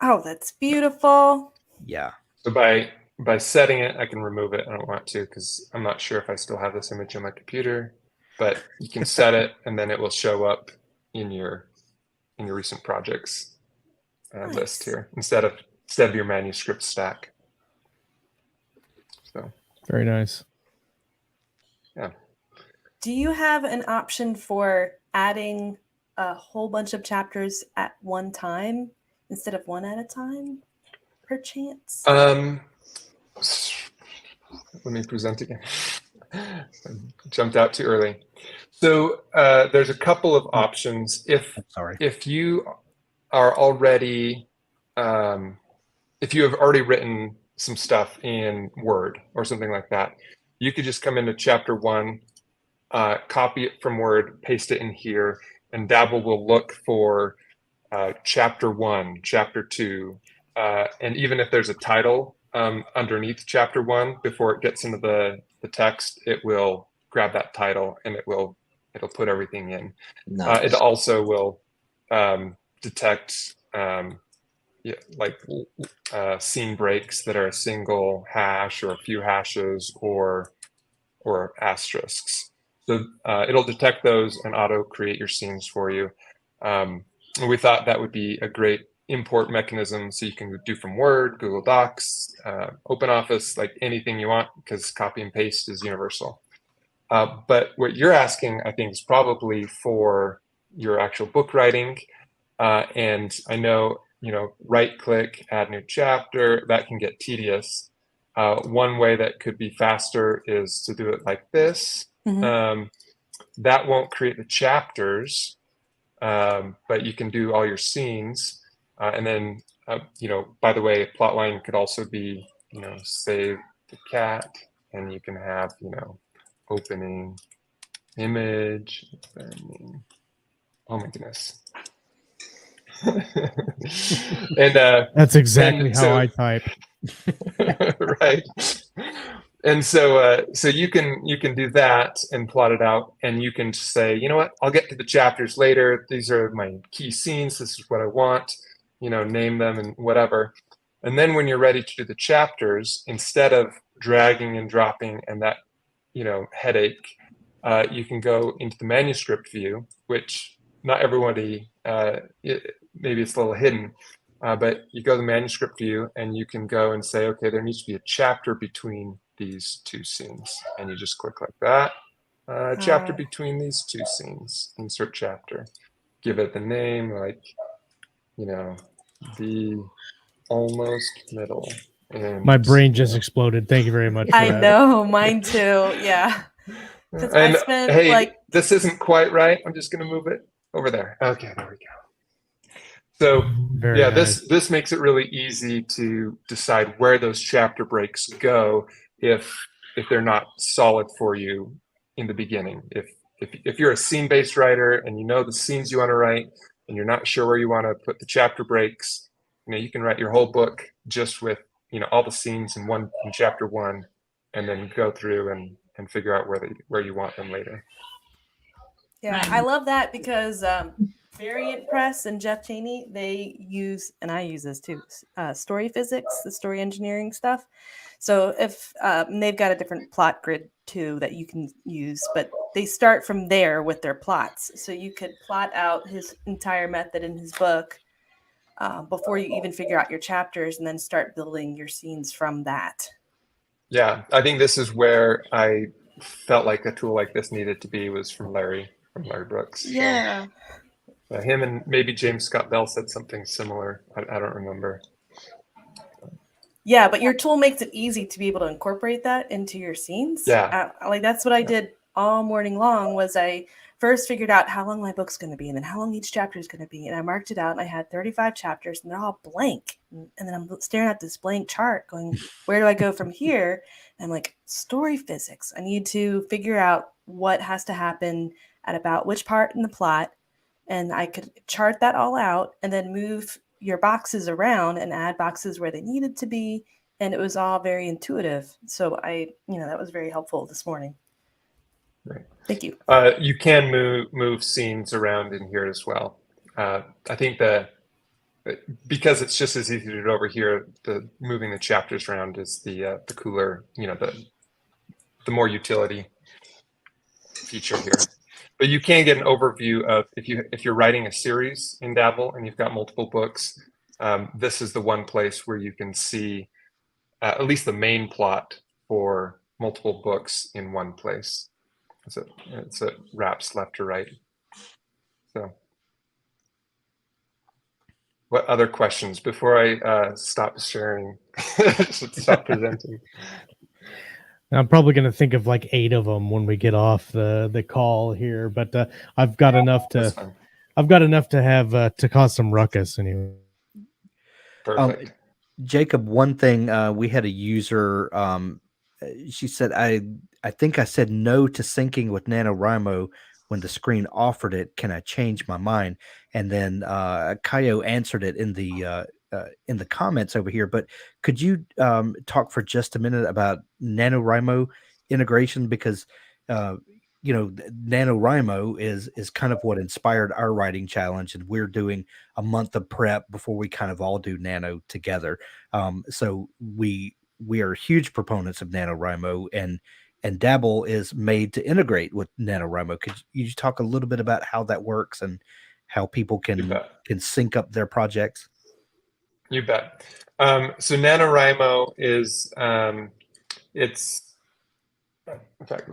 Oh, that's beautiful. Yeah. So by setting it, I can remove it. I don't want to because I'm not sure if I still have this image on my computer. But you can set it, and then it will show up in your recent projects Nice. list here instead of your manuscript stack. So Very nice. yeah. Do you have an option for adding a whole bunch of chapters at one time instead of one at a time, perchance? Let me present again. I jumped out too early. So there's a couple of options. If you are already, if you have already written some stuff in Word or something like that, you could just come into chapter 1, copy it from Word, paste it in here, and Dabble will look for chapter 1, chapter 2, and even if there's a title underneath chapter 1 before it gets into the text, it will grab that title and it'll put everything in. Nice. It also will detect scene breaks that are a single hash or a few hashes or asterisks. So it'll detect those and auto create your scenes for you. We thought that would be a great import mechanism, so you can do from Word, Google Docs, OpenOffice, like anything you want, because copy and paste is universal. But what you're asking, I think, is probably for your actual book writing. And I know, right-click, add new chapter, that can get tedious. One way that could be faster is to do it like this. Mhm. That won't create the chapters, but you can do all your scenes. And then, by the way, plotline could also be, save the cat, and you can have, opening image. Oh my goodness. And That's exactly how I type. Right. And so you can do that and plot it out, and you can say, you know what, I'll get to the chapters later. These are my key scenes. This is what I want, name them and whatever. And then when you're ready to do the chapters, instead of dragging and dropping and that, headache, you can go into the manuscript view, which not everybody, maybe it's a little hidden, but you go to the manuscript view and you can go and say, okay, there needs to be a chapter between these two scenes. And you just click like that, chapter between these two scenes, insert chapter, give it the name, like, the almost middle. And My brain just exploded. Thank you very much for I that. know, mine too. Yeah. Because I And spent hey, this isn't quite right. I'm just going to move it over there. Okay, there we go. So Very yeah, nice. this makes it really easy to decide where those chapter breaks go if they're not solid for you in the beginning. If you're a scene-based writer and you know the scenes you want to write and you're not sure where you want to put the chapter breaks, you can write your whole book just with all the scenes in chapter 1, and then go through and figure out where you want them later. Yeah, I love that because Variant Press and Jeff Chaney, they use, and I use this too, story physics, the story engineering stuff. So if they've got a different plot grid too that you can use, but they start from there with their plots. So you could plot out his entire method in his book before you even figure out your chapters, and then start building your scenes from that. Yeah, I think this is where I felt like a tool like this needed to be, was from Larry Brooks. Yeah. So, him and maybe James Scott Bell said something similar. I don't remember. Yeah, but your tool makes it easy to be able to incorporate that into your scenes. Yeah. Like that's what I did all morning long. Was I first figured out how long my book's going to be, and then how long each chapter is going to be, and I marked it out. And I had 35 chapters, and they're all blank. And then I'm staring at this blank chart, going, "Where do I go from here?" And I'm like, story physics. I need to figure out what has to happen at about which part in the plot, and I could chart that all out, and then move your boxes around and add boxes where they needed to be. And it was all very intuitive. So that was very helpful this morning. Right. Thank you. You can move scenes around in here as well. I think because it's just as easy to do it over here, the moving the chapters around is the cooler, the more utility feature here. But you can get an overview of if you're writing a series in Dabble and you've got multiple books. This is the one place where you can see at least the main plot for multiple books in one place. So it wraps left to right. So, what other questions before I stop sharing? Stop presenting. I'm probably going to think of like 8 of them when we get off the call here, but I've got enough to have to cause some ruckus anyway. Perfect. Jacob, one thing we had a user. She said, "I think I said no to syncing with NaNoWriMo when the screen offered it. Can I change my mind?" And then Kaio answered it in the comments over here. But could you talk for just a minute about NaNoWriMo integration? Because NaNoWriMo is kind of what inspired our writing challenge, and we're doing a month of prep before we kind of all do Nano together. So we are huge proponents of NaNoWriMo, and Dabble is made to integrate with NaNoWriMo. Could you talk a little bit about how that works and how people can sync up their projects? You bet. So NaNoWriMo is it's in fact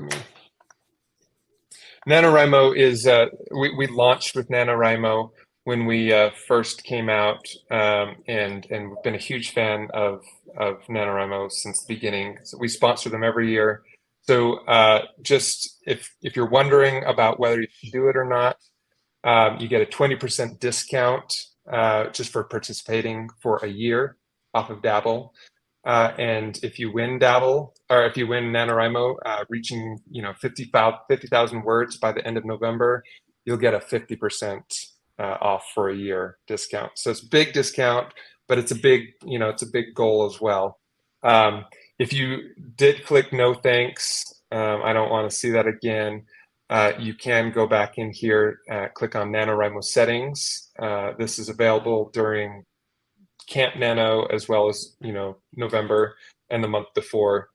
NaNoWriMo is we launched with NaNoWriMo when we first came out, and we've been a huge fan of NaNoWriMo since the beginning. So we sponsor them every year. So just if you're wondering about whether you should do it or not, you get a 20% discount just for participating for a year off of Dabble. And if you win Dabble, or if you win NaNoWriMo, reaching 50,000 words by the end of November, you'll get a 50% off for a year discount. So it's a big discount, but it's a big goal as well. If you did click no thanks, I don't want to see that again. You can go back in here, click on NaNoWrimo Settings. This is available during Camp Nano as well as November and the month before.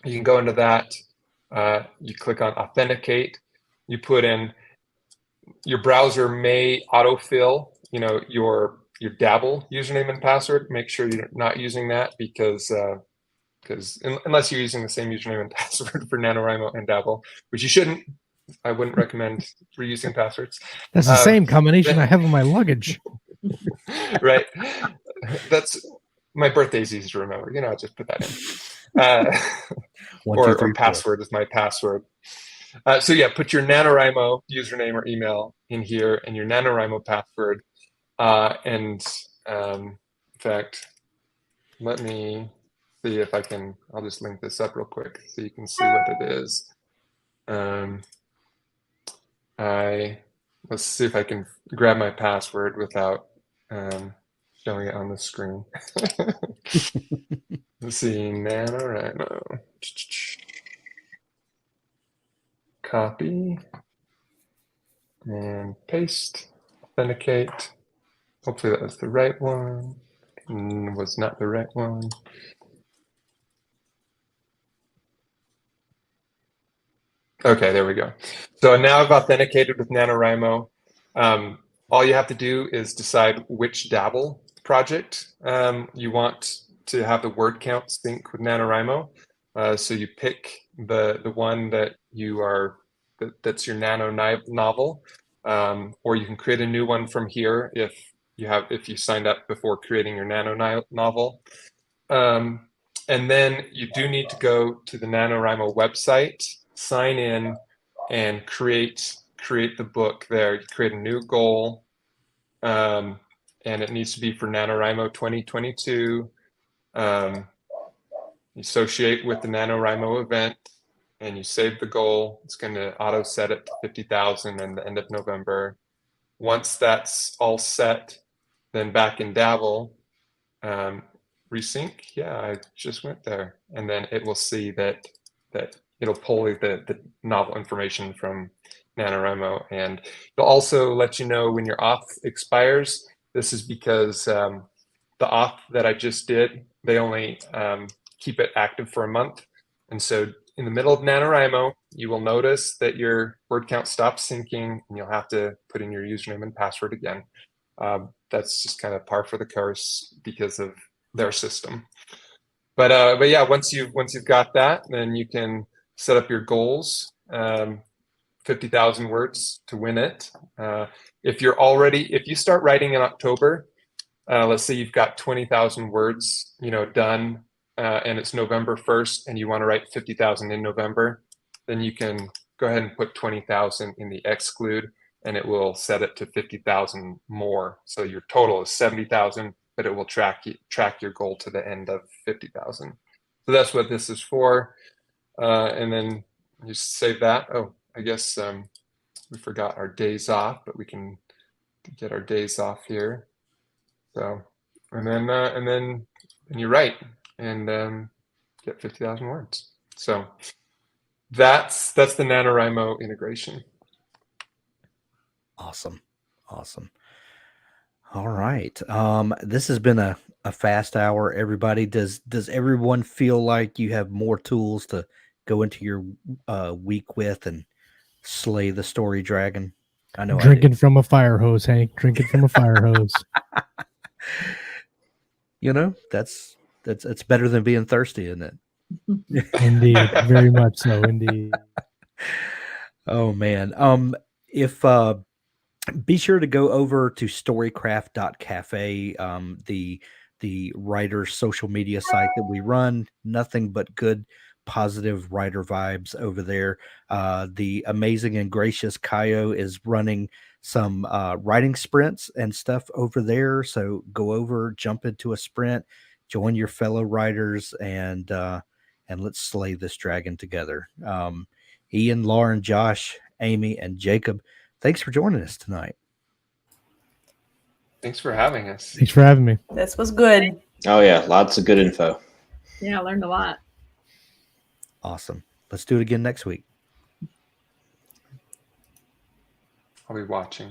You can go into that. You click on Authenticate. You put in your browser may autofill your Dabble username and password. Make sure you're not using that because unless you're using the same username and password for NaNoWriMo and Dabble, which you shouldn't. I wouldn't recommend reusing passwords. That's the same combination I have in my luggage. Right. That's my birthday's easy to remember. I just put that in. Or password is my password. So yeah, put your NaNoWriMo username or email in here and your NaNoWriMo password. In fact, let me see if I can. I'll just link this up real quick so you can see what it is. Let's see if I can grab my password without showing it on the screen. Let's see, NaNoWriMo. Copy and paste, authenticate. Hopefully that was the right one. Was not the right one. Okay, there we go. So now I've authenticated with NaNoWriMo. All you have to do is decide which Dabble project you want to have the word count sync with NaNoWriMo. So you pick the one that that's your Nano novel, or you can create a new one from here if you signed up before creating your Nano novel. And then you do need to go to the NaNoWriMo website, sign in, and create the book there. You create a new goal, and it needs to be for NaNoWriMo 2022. You associate with the NaNoWriMo event, and you save the goal. It's going to auto set it to 50,000 in the end of November. Once that's all set, then back in Dabble, resync. Yeah, I just went there, and then it will see that it'll pull the novel information from NaNoWriMo, and it'll also let you know when your auth expires. This is because the auth that I just did, they only keep it active for a month. And so in the middle of NaNoWriMo, you will notice that your word count stops syncing, and you'll have to put in your username and password again. That's just kind of par for the course because of their system. But yeah, once you've got that, then you can set up your goals. 50,000 words to win it. If you start writing in October, let's say you've got 20,000 words, done, and it's November 1st, and you want to write 50,000 in November, then you can go ahead and put 20,000 in the exclude, and it will set it to 50,000 more. So your total is 70,000, but it will track your goal to the end of 50,000. So that's what this is for. And then you save that. Oh, I guess we forgot our days off, but we can get our days off here. So, and then you write and get 50,000 words. So that's the NaNoWriMo integration. Awesome. All right. This has been a fast hour, everybody. Does everyone feel like you have more tools to go into your week with and slay the story dragon? I know Drinking from a fire hose, Hank. Drinking from a fire hose. That's better than being thirsty, isn't it? Indeed, very much so. Indeed. Oh man. If be sure to go over to storycraft.cafe, the writer's social media site that we run. Nothing but good, positive writer vibes over there. The amazing and gracious Kaio is running some writing sprints and stuff over there. So go over, jump into a sprint, join your fellow writers, and let's slay this dragon together. Ian, Lauren, Josh, Amy, and Jacob, thanks for joining us tonight. Thanks for having us. Thanks for having me. This was good. Oh yeah, lots of good info. Yeah, I learned a lot. Awesome. Let's do it again next week. I'll be watching.